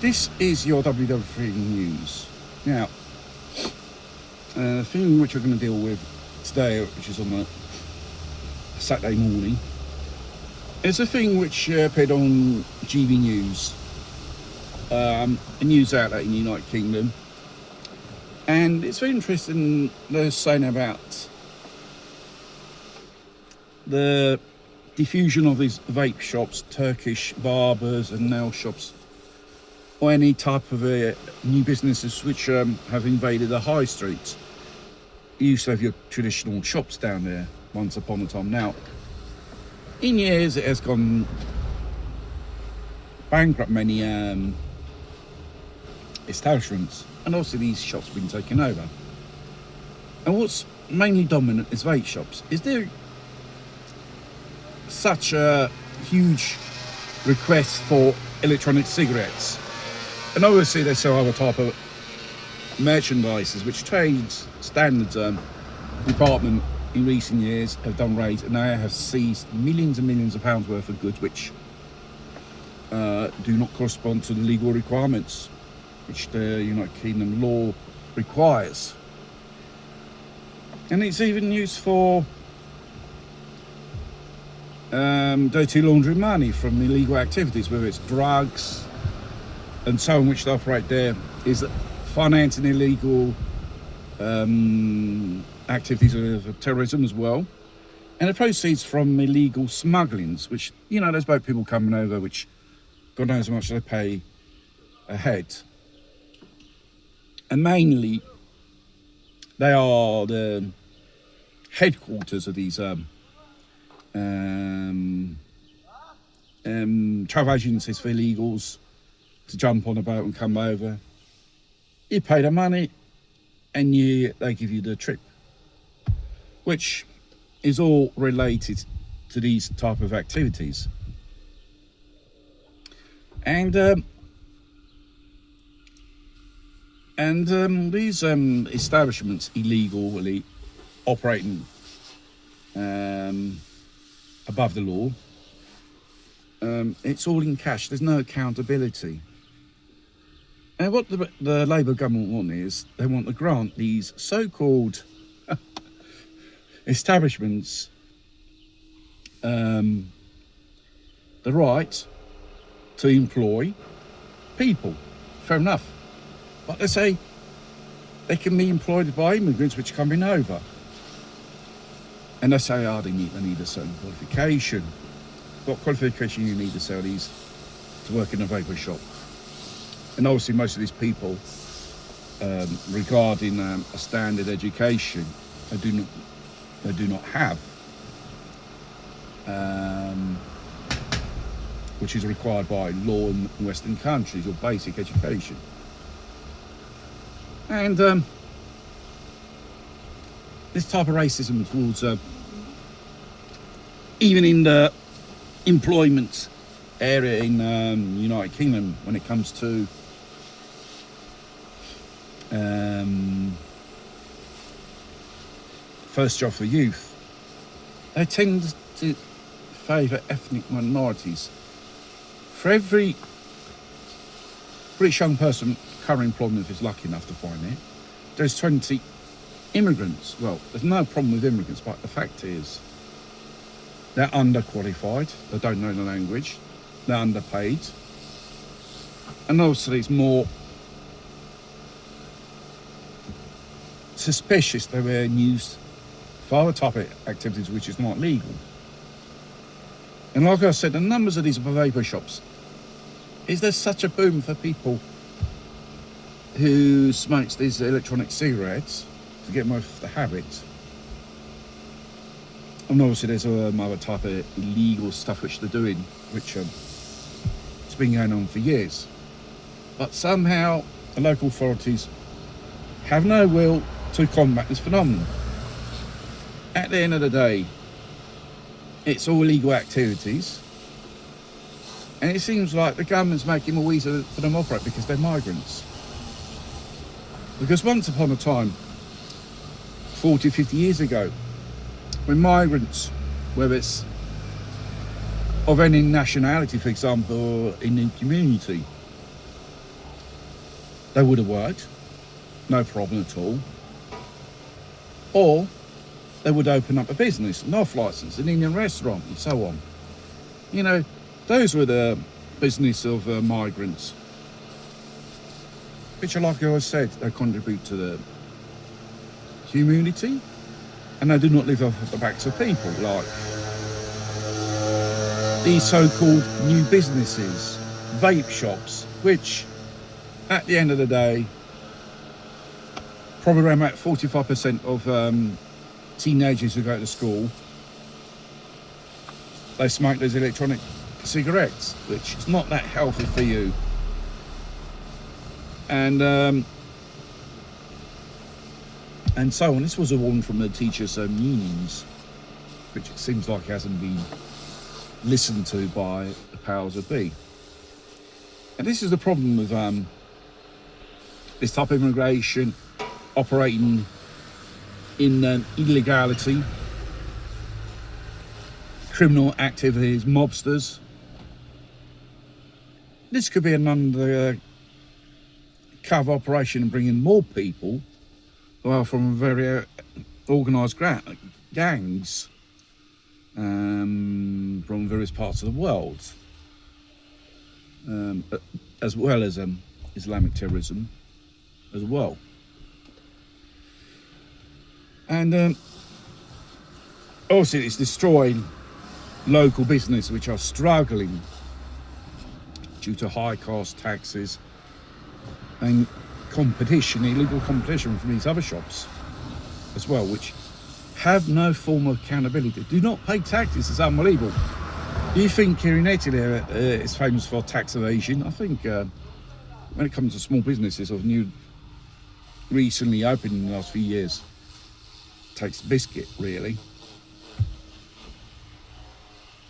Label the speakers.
Speaker 1: this is your WW3 news. Now, the thing which we're going to deal with today, which is on a Saturday morning, is a thing which appeared on GB News, a news outlet in the United Kingdom. And it's very interesting. They're saying about the diffusion of these vape shops, Turkish barbers and nail shops, or any type of new businesses which have invaded the high streets. You used to have your traditional shops down there once upon a time. Now, in years it has gone bankrupt many establishments, and also these shops have been taken over. And what's mainly dominant is vape shops. Is there such a huge request for electronic cigarettes? And obviously they sell other type of merchandises, which Trades Standards Department in recent years have done raids, and they have seized millions and millions of pounds worth of goods which do not correspond to the legal requirements which the United Kingdom law requires. And it's even used for dirty laundering money from illegal activities, whether it's drugs and so on, which they operate there, is financing illegal activities of terrorism as well. And the proceeds from illegal smugglings, which, you know, there's both people coming over, which God knows how much they pay a head. And mainly, they are the headquarters of these travel agencies for illegals to jump on a boat and come over. You pay the money and they give you the trip, which is all related to these type of activities. And these establishments illegally operating above the law, it's all in cash. There's no accountability. And what the Labour government want is, they want to grant these so-called establishments the right to employ people. Fair enough. But they say they can be employed by immigrants which are coming over. And they say, they need a certain qualification. What qualification you need to sell these to work in a vapor shop? And obviously most of these people, regarding a standard education, they do not have, which is required by law in Western countries, or basic education. And this type of racism towards, even in the employment area in United Kingdom, when it comes to first job for youth, they tend to favour ethnic minorities. For every British young person, current employment, if is lucky enough to find it, there's 20 immigrants. Well, there's no problem with immigrants, but the fact is they're underqualified, they don't know the language, they're underpaid, and obviously it's more suspicious they were used for other type of activities which is not legal. And like I said, the numbers of these vapor shops, is there such a boom for people who smokes these electronic cigarettes to get them off the habit? And obviously there's other type of illegal stuff which they're doing, which it's been going on for years. But somehow the local authorities have no will to combat this phenomenon. At the end of the day, it's all illegal activities, and it seems like the government's making more easier for them to operate because they're migrants. Because once upon a time, 40, 50 years ago, when migrants, whether it's of any nationality, for example, in the community, they would have worked, no problem at all. Or they would open up a business, an off license, an Indian restaurant, and so on. You know, those were the business of migrants, which, like I said, they contribute to the community, and they do not live off the backs of people, like these so-called new businesses, vape shops, which at the end of the day, probably around about 45% of teenagers who go to school, they smoke those electronic cigarettes, which is not that healthy for you. And so on. This was a warning from the teachers' unions, which it seems like hasn't been listened to by the powers that be. And this is the problem with this type of immigration operating in illegality, criminal activities, mobsters. This could be an undercover operation and bring in more people who are from very organised gangs from various parts of the world, as well as Islamic terrorism as well. And obviously it's destroying local business which are struggling due to high cost taxes and competition, illegal competition from these other shops as well, which have no form of accountability, do not pay taxes. It's unbelievable. You think here in Italy is famous for tax evasion? I think when it comes to small businesses or new recently opened in the last few years, takes the biscuit really.